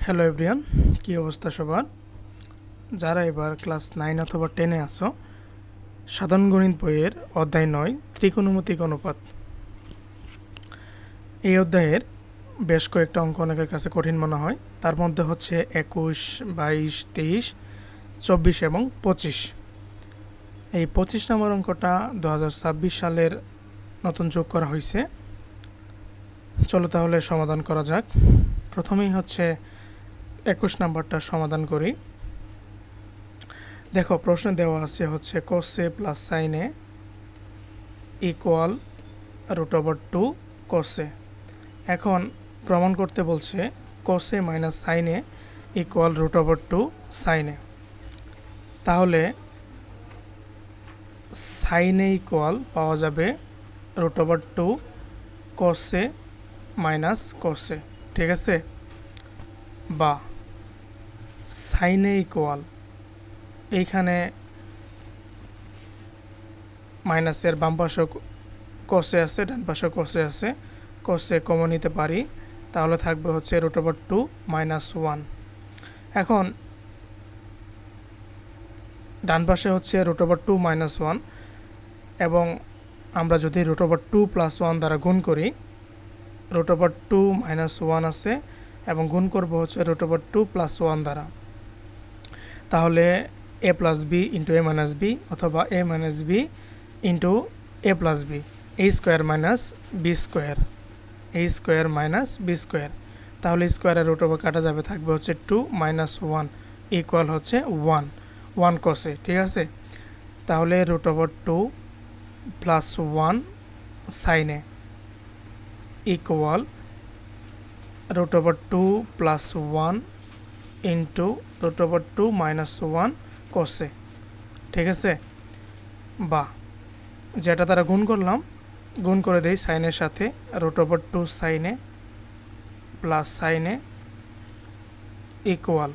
Hello everyone, কী অবস্থা সবার? যারা এবার ক্লাস 9 অথবা 10-এ আসো, সাধারণ গণিত বইয়ের অধ্যায় 9 ত্রিকোণমিতিক অনুপাত, এই অধ্যায়ের বেশ কয়েকটা অঙ্ক অনেকের কাছে কঠিন মনে হয়। তার মধ্যে হচ্ছে 21, 22, 23, 24 এবং 25। এই 25 নম্বর অঙ্কটা 2026 সালের নতুন যোগ করা হয়েছে। চলো তাহলে সমাধান করা যাক। প্রথমেই হচ্ছে 21 নাম্বারটা সমাধান করি। দেখো, প্রশ্নে দেওয়া আছে হচ্ছে কোসে প্লাস সাইনে ইকুয়াল √2 কোসে। এখন প্রমাণ করতে বলছে কোসে মাইনাস সাইনে ইকুয়াল √2 সাইনে। তাহলে সাইনে ইকুয়াল পাওয়া যাবে √2 কোসে মাইনাস কোসে, ঠিক আছে? বা সাইনে ইকুয়াল, এইখানে মাইনাসের বাম পাশে কোসে আছে, ডান পাশে কোসে আছে, কোসে কমন নিতে পারি, তাহলে থাকবে হচ্ছে √2 মাইনাস 1। এখন ডান পাশে হচ্ছে √2 মাইনাস 1, এবং আমরা যদি √2 প্লাস 1 দ্বারা গুণ করি, √2 মাইনাস 1 আছে এবং গুণ করব হচ্ছে √2 প্লাস 1 দ্বারা, তাহলে a plus b into a minus b অথবা a minus b into a plus b, a square minus B square, a square minus B square. তাহলে স্কোয়ারের √2 কাটা যাবে, থাকবে হচ্ছে 2 মাইনাস 1 ইকুয়াল হচ্ছে 1 কোসে, ঠিক আছে? তাহলে √2 প্লাস 1 সাইনে ইকুয়াল √2 প্লাস 1 ইন্টু √2 মাইনাস 1 কোসে, ঠিক আছে? বা যেটা তারা গুণ করলাম, গুণ করে দেই সাইনের সাথে, √2 সাইনে প্লাস সাইনে ইকুয়াল,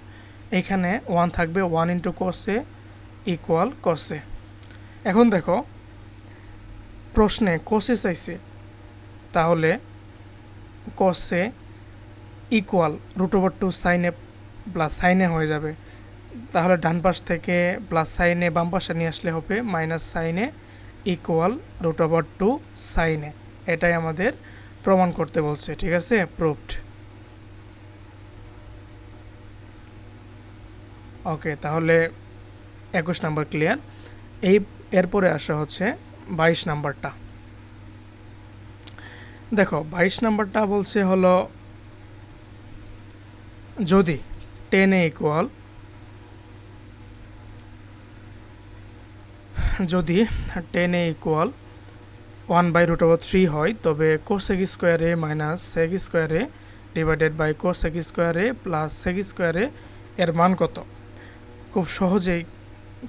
এখানে 1 থাকবে, 1 ইন্টু কোসে ইকুয়াল কোসে। এখন দেখো, প্রশ্নে কোসে চাইছে, তাহলে কোসে ইকুয়াল √2 সাইনে প্লাস সাইনে হয়ে যাবে। তাহলে ডান পাশ থেকে প্লাস সাইনে বাম পাশে নিয়ে আসলে হবে মাইনাস সাইনে ইকুয়াল √2 সাইনে। এটাই আমাদের প্রমাণ করতে বলছে, ঠিক আছে? প্রুভড। ওকে, তাহলে 21 নাম্বার ক্লিয়ার। এরপরে আসা হচ্ছে 22 নাম্বারটা। দেখো, 22 নাম্বারটা বলছে হলো যদি 10 ইকুয়াল, যদি 10 ইকুয়াল 1/√3 হয়, তবে কোসেক স্কোয়ারে মাইনাস সেক স্কোয়ারে ডিভাইডেড বাই কোসেক স্কোয়ারে প্লাস সেক স্কোয়ারে এর মান কত? খুব সহজেই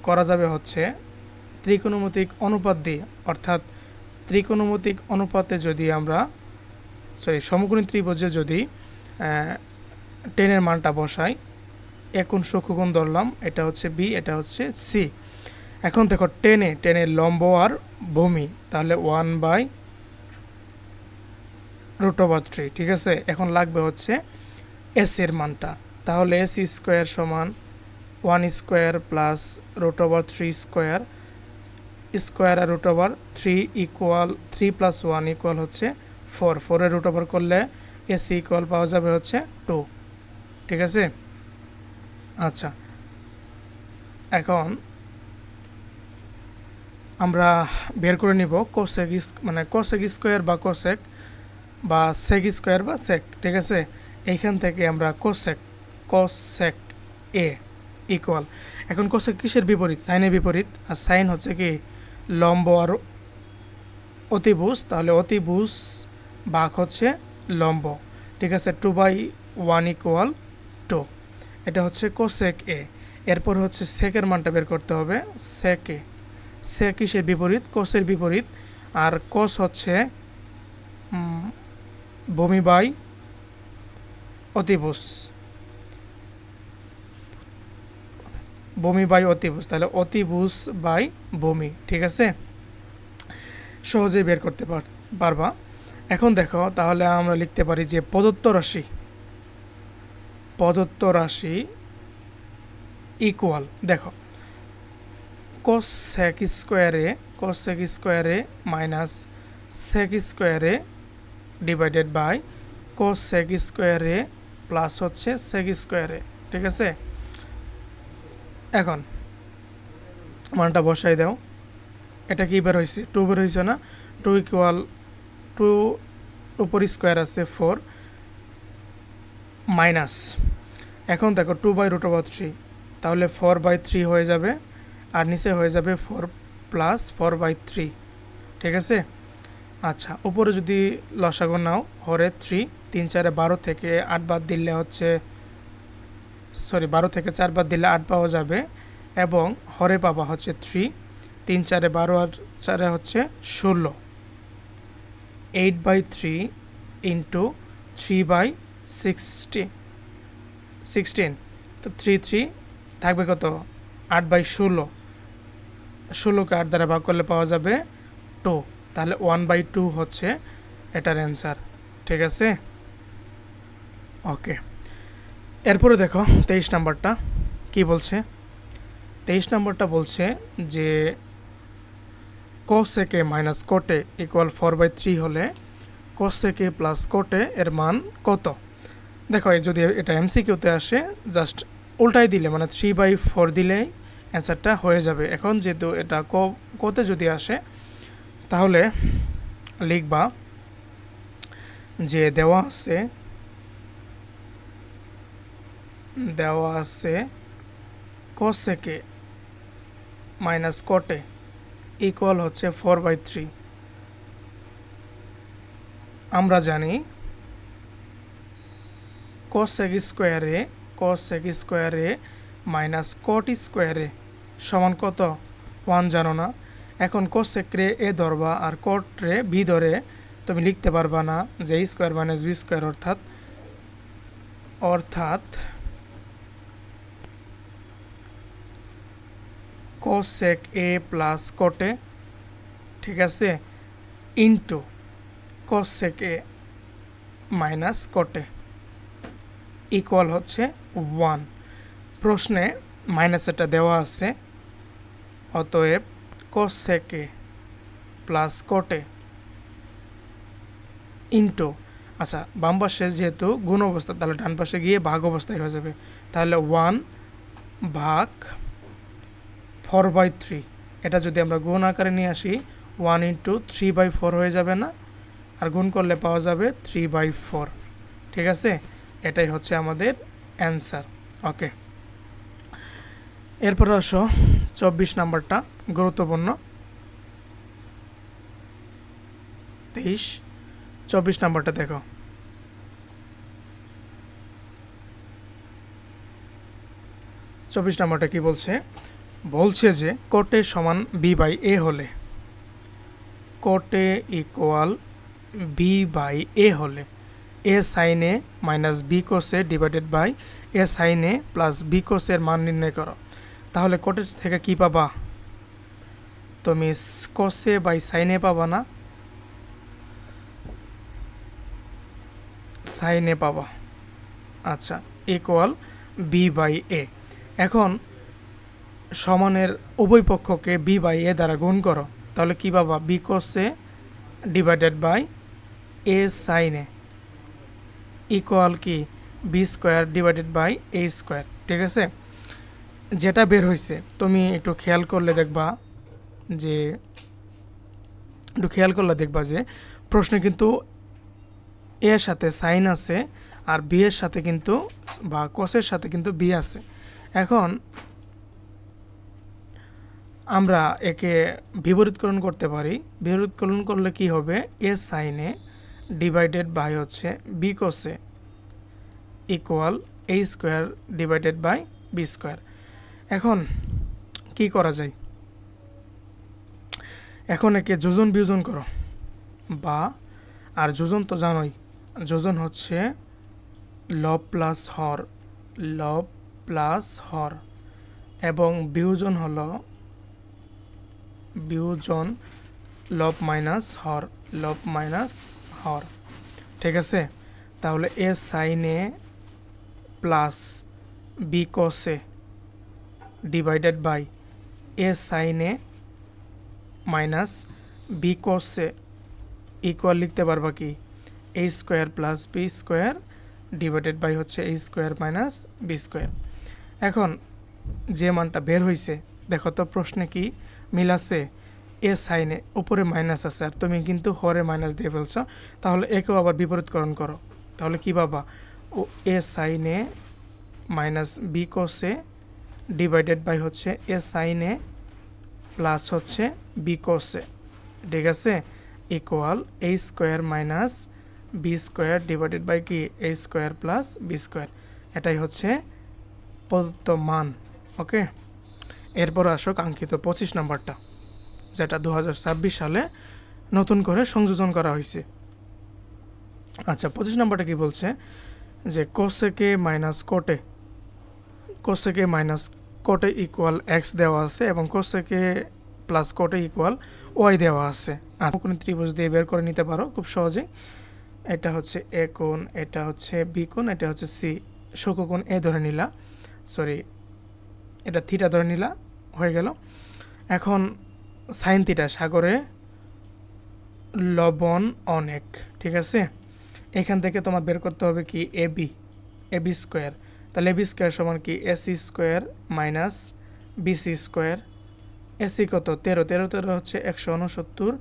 করা যাবে হচ্ছে ত্রিকোণমিতিক অনুপাত দিয়ে, অর্থাৎ ত্রিকোণমিতিক অনুপাতে যদি আমরা সমকোণী ত্রিভুজে যদি 10-এর মানটা বসাই, এখন সূক্ষ্মকোণ ধরলাম, এটা হচ্ছে বি, এটা হচ্ছে সি। এখন দেখো, 10-এর লম্ব আর ভূমি, তাহলে 1/√3, ঠিক আছে? এখন লাগবে হচ্ছে এস এর মানটা, তাহলে এস স্কোয়ার সমান 1 স্কোয়ার প্লাস √3 স্কোয়ার, স্কোয়ার আর √3 ইকুয়াল 3 প্লাস 1 ইকুয়াল হচ্ছে 4, 4-এর √ওভার করলে এস ইকুয়াল পাওয়া যাবে হচ্ছে 2, ঠিক আছে? আচ্ছা, এখন আমরা বের করে নিব কোসেক কোসেক স্কোয়ার বা কোসেক বা সেক স্কোয়ার বা সেক, ঠিক আছে? এইখান থেকে আমরা কোসেক এ ইকুয়াল, এখন কোসেক কিসের বিপরীত? সাইনের বিপরীত, আর সাইন হচ্ছে কি লম্ব আর অতিভুজ, তাহলে অতিভুজ ভাগ হচ্ছে লম্ব, ঠিক আছে? 2/1 ইকুয়াল 2, এটা হচ্ছে কোসেক এ। এরপর হচ্ছে সেকের মানটা বের করতে হবে, সেক এ। সেক কিসের বিপরীত? কোসের বিপরীত, আর কোস হচ্ছে ভূমি বাই অতিভুজ, ভূমি বাই অতিভুজ, তাহলে অতিভুজ বাই ভূমি, ঠিক আছে? সহজেই বের করতে পারবা। এখন দেখো, তাহলে আমরা লিখতে পারি যে প্রদত্ত রাশি প্রদত্ত রাশি ইকুয়াল, দেখো cos sec স্কোয়ারে মাইনাস sec স্কোয়ারে ডিভাইডেড বাই cos sec স্কোয়ারে প্লাস হচ্ছে sec স্কোয়ারে, ঠিক আছে। এখন মানটা বসাই দাও, এটা কি বের হয়েছে 2 বের হয়েছে না, 2 ইকুয়াল 2 উপর স্কোয়ার আছে 4 মাইনাস, এখন দেখো 2/√3 তাহলে 4/3 হয়ে যাবে, আর নিচে হয়ে যাবে 4 প্লাস 4/3, ঠিক আছে। আচ্ছা, উপরে যদি লসাগু নাও হরে 3, 3 4 12 থেকে 8 বাদ দিলে হচ্ছে 12 থেকে 4 বাদ দিলে 8 পাওয়া যাবে, এবং হরে পাবা হচ্ছে 3, 3 4 12 আর 4 হচ্ছে 16, 8/3 ইন্টু 3/16, তো 3 থাকবে কত 8/16, 16কে 8 দ্বারা ভাগ করলে পাওয়া যাবে 2, তাহলে 1/2 হচ্ছে এটার অ্যান্সার, ঠিক আছে। ওকে, এরপরে দেখো 23 নাম্বারটা কি বলছে। 23 নাম্বারটা বলছে যে cos sec minus cot equal 4/3 হলে cos sec প্লাস cot এর মান কত। দেখো যদি এটা এমসিকিউতে আসে জাস্ট উল্টাই দিলে মানে 3/4 দিলেই অ্যান্সারটা হয়ে যাবে। এখন যেহেতু এটা কতে যদি আসে তাহলে লিখবা যে দেওয়া আছে cos sec minus cot equal হচ্ছে 4/3। আমরা জানি cos sec স্কোয়ারে মাইনাস cot স্কোয়ারে সমান কত 1, জানো না। এখন cos sec রে এ ধরবা আর cot রে বি ধরে তুমি লিখতে পারবা না যে a square minus B square, অর্থাৎ cos sec a plus cot a, ঠিক আছে, into cos sec a minus cot a equal হচ্ছে 1। প্রশ্নে মাইনাস এটা দেওয়া আছে, অতএব cos sec a plus cot a into, আচ্ছা বাম পাশে যেহেতু গুণ অবস্থা তাহলে ডান পাশে গিয়ে ভাগ অবস্থায় হয়ে যাবে, তাহলে 1 ভাগ 4/3, এটা যদি আমরা গুণ আকারে নিয়ে আসি 1 ইন্টু 3/4 হয়ে যাবে না, আর গুণ করলে পাওয়া যাবে 3/4, ঠিক আছে। এটাই হচ্ছে আমাদের অ্যান্সার। ওকে, এরপর আসো 24 নাম্বারটা গুরুত্বপূর্ণ। 24 নাম্বারটা দেখো, নাম্বারটা কি বলছে যে cot a সমান b/a হলে, cot a ইকুয়াল b/a হলে a sin a minus b cos a divided by a sin a plus b cos এর মান নির্ণয় করো। তাহলে cot a থেকে কি পাবা, তুমি cos a by sin a পাবা না, sin a পাবা। আচ্ছা, ইকুয়াল b/a। এখন সমানের উভয় পক্ষকে b/a দ্বারা গুণ করো, তাহলে কি পাবা b cos a divided by a sin a equal কি b square divided by a square, ঠিক আছে। যেটা বের হয়েছে তুমি একটু খেয়াল করলে দেখবা যে প্রশ্নে কিন্তু a এর সাথে সাইন আছে আর b এর সাথে কিন্তু বা cos-এর সাথে কিন্তু b আছে। এখন আমরা একে বিপরীতকরণ করতে পারি, বিপরীতকরণ করলে কি হবে a sin a divided by হচ্ছে b cos a equal a square divided by b square. এখন কি করা যায়, এখন একে যোজন বিয়োজন করো, বা আর যোজন তো জানোই, যোজন হচ্ছে লব প্লাস হর এবং বিয়োজন হলো লব মাইনাস হর, ঠিক আছে। তাহলে a sin a plus B cos A divided by A sine A minus B cos A equal লিখতে পারবা কি এ square plus B square divided by হচ্ছে A square minus B square. এখন যে মানটা বের হয়েছে দেখো তো প্রশ্নে কি মিল আছে, এ সাইনে উপরে মাইনাস আছে আর তুমি কিন্তু হরে মাইনাস দিয়ে ফেলছো, তাহলে একেও আবার বিপরীতকরণ করো, তাহলে কি পাবা ও এ সাইনে মাইনাস বি কসে ডিভাইডেড বাই হচ্ছে এ সাইনে প্লাস হচ্ছে বি কসে, ঠিক আছে, equal a square minus B square divided by কি এ স্কোয়ার প্লাস বি স্কোয়ার। এটাই হচ্ছে প্রদত্ত মান। ওকে, এরপর আসো কাঙ্ক্ষিত 25 নম্বরটা, যেটা 2026 সালে নতুন করে সংযোজন করা হয়েছে। আচ্ছা 25 নম্বরটা কি বলছে যে কোসেকে মাইনাস কোটে, কোসেকে মাইনাস কোটে ইকুয়াল এক্স দেওয়া আছে এবং কোসেকে প্লাস কোটে ইকুয়াল ওয়াই দেওয়া আছে। কোন ত্রিভুজ দিয়ে বের করে নিতে পারো খুব সহজেই। এটা হচ্ছে এ কোণ, এটা হচ্ছে বি কোণ, এটা হচ্ছে সি। শোককোণ এ ধরে নিলা, সরি এটা থিটা ধরে নিলা, হয়ে গেল। এখন সাইন থিটা সাগরে লবণ অনেক, ঠিক আছে। এখান থেকে তোমার বের করতে হবে কি এ বি স্কোয়ার, তাহলে এ বি স্কোয়ার সমান কি AC square minus BC square. AC কত 13, 13 হচ্ছে 169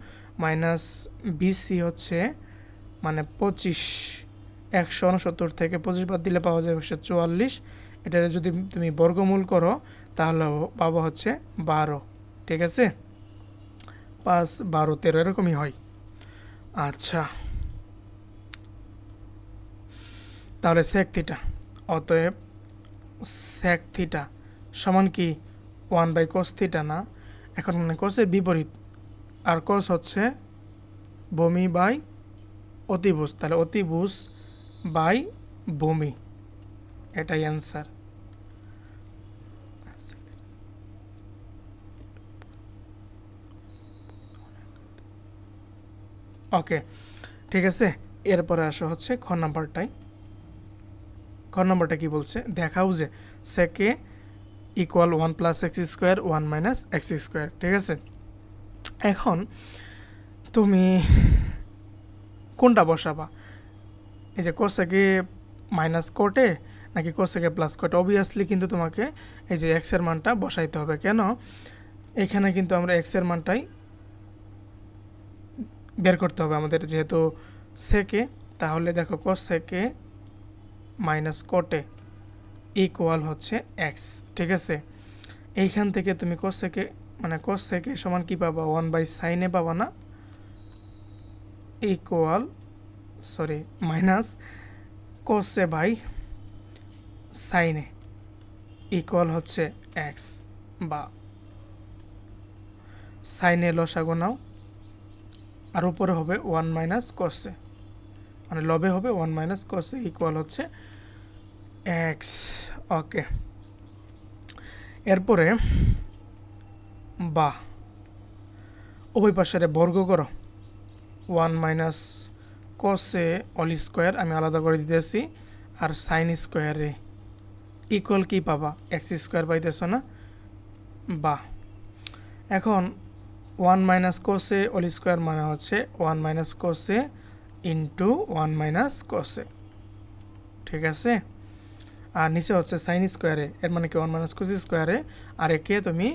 মাইনাস বিসি হচ্ছে মানে 25, 169 থেকে 25 বাদ দিলে পাওয়া যাবে হচ্ছে 44। এটার যদি তুমি বর্গমূল করো তাহলে পাবো হচ্ছে 12, ঠিক আছে, 5, 12, 13 এরকমই হয়। আচ্ছা তাহলে সেক থিটা, অতএব সেক থিটা সমান কি 1/cos থিটা না, এখন মানে কোসের বিপরীত, আর কোস হচ্ছে ভূমি বাই অতিভুজ, তাহলে অতিভুজ বাই ভূমি, এটাই অ্যান্সার। ওকে ঠিক আছে, এরপরে আসা হচ্ছে খ নাম্বারটাই। খ নাম্বারটা কি বলছে, দেখাও যে সেকে equal 1 plus x square 1 minus x square, ঠিক আছে। এখন তুমি কোনটা বসাবা, এই যে কোসেকে মাইনাস কোটে নাকি কোসেকে প্লাস কোটে, অবভিয়াসলি কিন্তু তোমাকে এই যে এক্সের মানটা বসাইতে হবে। কেন, এখানে কিন্তু আমরা এক্সের মানটাই বের করতে হবে আমাদের, যেহেতু সেকে, তাহলে দেখো কোসেকে মাইনাস কোটে ইকুয়াল হচ্ছে এক্স, ঠিক আছে। এইখান থেকে তুমি কোসেকে মানে কোসেকে সমান কি পাবা 1/সাইনে পাবা না, ইকুয়াল সরি মাইনাস কোসে বাই সাইনে ইকুয়াল হচ্ছে এক্স, বা সাইনে লসাগু নাও আর উপরে হবে 1 মাইনাস কোসে, মানে লবে হবে 1 মাইনাস কোসে ইকুয়াল হচ্ছে এক্স। ওকে, এরপরে বা উভয় পাশের বর্গ করো, 1 মাইনাস কোসে অল স্কোয়ার আমি আলাদা করে দিতেছি, আর সাইন স্কোয়ারে ইকুয়াল কি পাবা এক্স স্কোয়ার পাইতেছ না, বা এখন 1 মাইনাস কোসে অল স্কোয়ার মানে হচ্ছে 1 minus Kose into 1 minus Kose, ঠিক আছে। আর নিচে হচ্ছে সাইন স্কোয়ারে, এর মানে কি 1 মাইনাস কোসে স্কোয়ারে, আর একে তুমি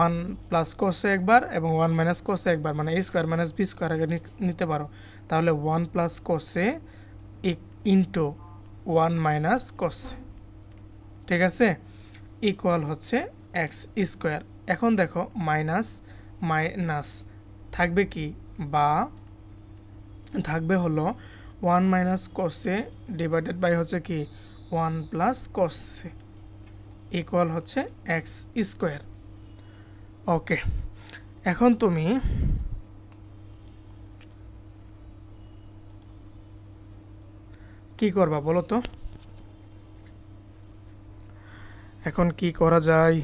1 প্লাস কোসে একবার এবং 1 মাইনাস কোসে একবার, মানে এ স্কোয়ার মাইনাস বি স্কোয়ার আগে নিতে পারো, তাহলে 1 plus Kose into 1 minus Kose, ঠিক আছে, ইকুয়াল হচ্ছে এক্স স্কোয়ার। এখন দেখো মাইনাস মাইনাস থাকবে কি, বা থাকবে হলো 1 মাইনাস কোসে ডিভাইডেড বাই হচ্ছে কি 1 প্লাস কোসে ইকুয়াল হচ্ছে এক্স স্কোয়ার। ওকে, এখন তুমি কি করবা বলো তো, এখন কি করা যায়।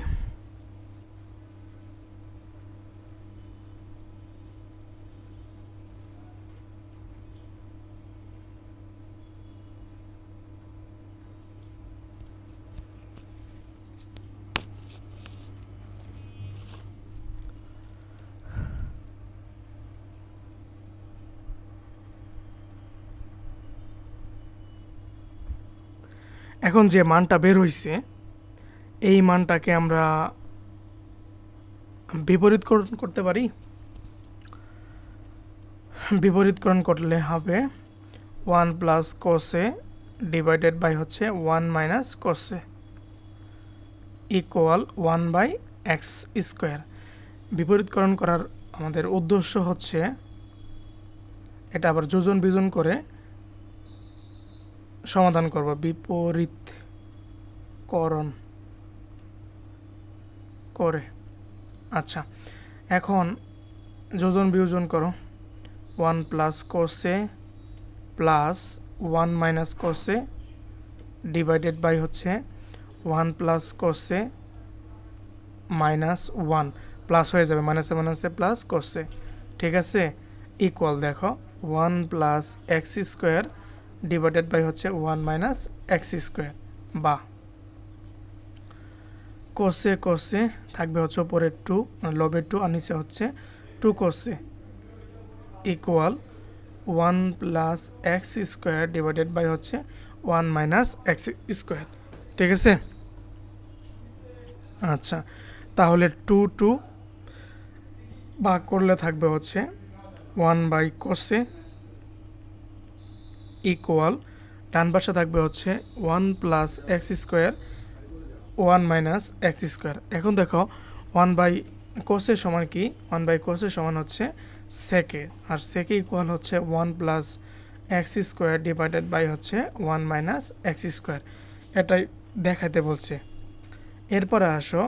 এখন যে মানটা বের হইছে এই মানটাকে আমরা বিপরীতকরণ করতে পারি। বিপরীতকরণ করলে হবে 1 প্লাস কোসে ডিভাইডেড বাই হচ্ছে 1 মাইনাস কোসে ইকুয়াল 1 বাই এক্স স্কোয়ার। বিপরীতকরণ করার আমাদের উদ্দেশ্য হচ্ছে এটা আবার যোজন বিজন করে সমাধান করব। বিপরীতকরণ করে আচ্ছা, এখন যোজন বিয়োজন করো। 1 প্লাস কোসে প্লাস 1 মাইনাস কোসে ডিভাইডেড বাই হচ্ছে 1 প্লাস কোসে মাইনাস 1 প্লাস হয়ে যাবে, মাইনাসে মাইনাসে প্লাস কোসে, ঠিক আছে, ইকুয়াল দেখো 1 plus x square divided by হচ্ছে 1 মাইনাস এক্স স্কোয়ার, বা কোসে কোসে থাকবে হচ্ছে উপরে 2 লবের 2 আর নিচে হচ্ছে 2 কোসে equal 1 plus x square divided by হচ্ছে 1 মাইনাস এক্স স্কোয়ার, ঠিক আছে। আচ্ছা, তাহলে 2 ভাগ করলে থাকবে হচ্ছে 1 বাই কোসে ইকুয়াল ডান পাশে থাকবে হচ্ছে 1 plus x square 1 minus x square. এখন দেখো 1 বাই কোসের সমান কি, 1 বাই কোসের সমান হচ্ছে সেকে, আর সেকে ইকুয়াল হচ্ছে 1 plus x square divided by হচ্ছে 1 মাইনাস এক্স স্কোয়ার, এটাই দেখাতে বলছে। এরপরে আসো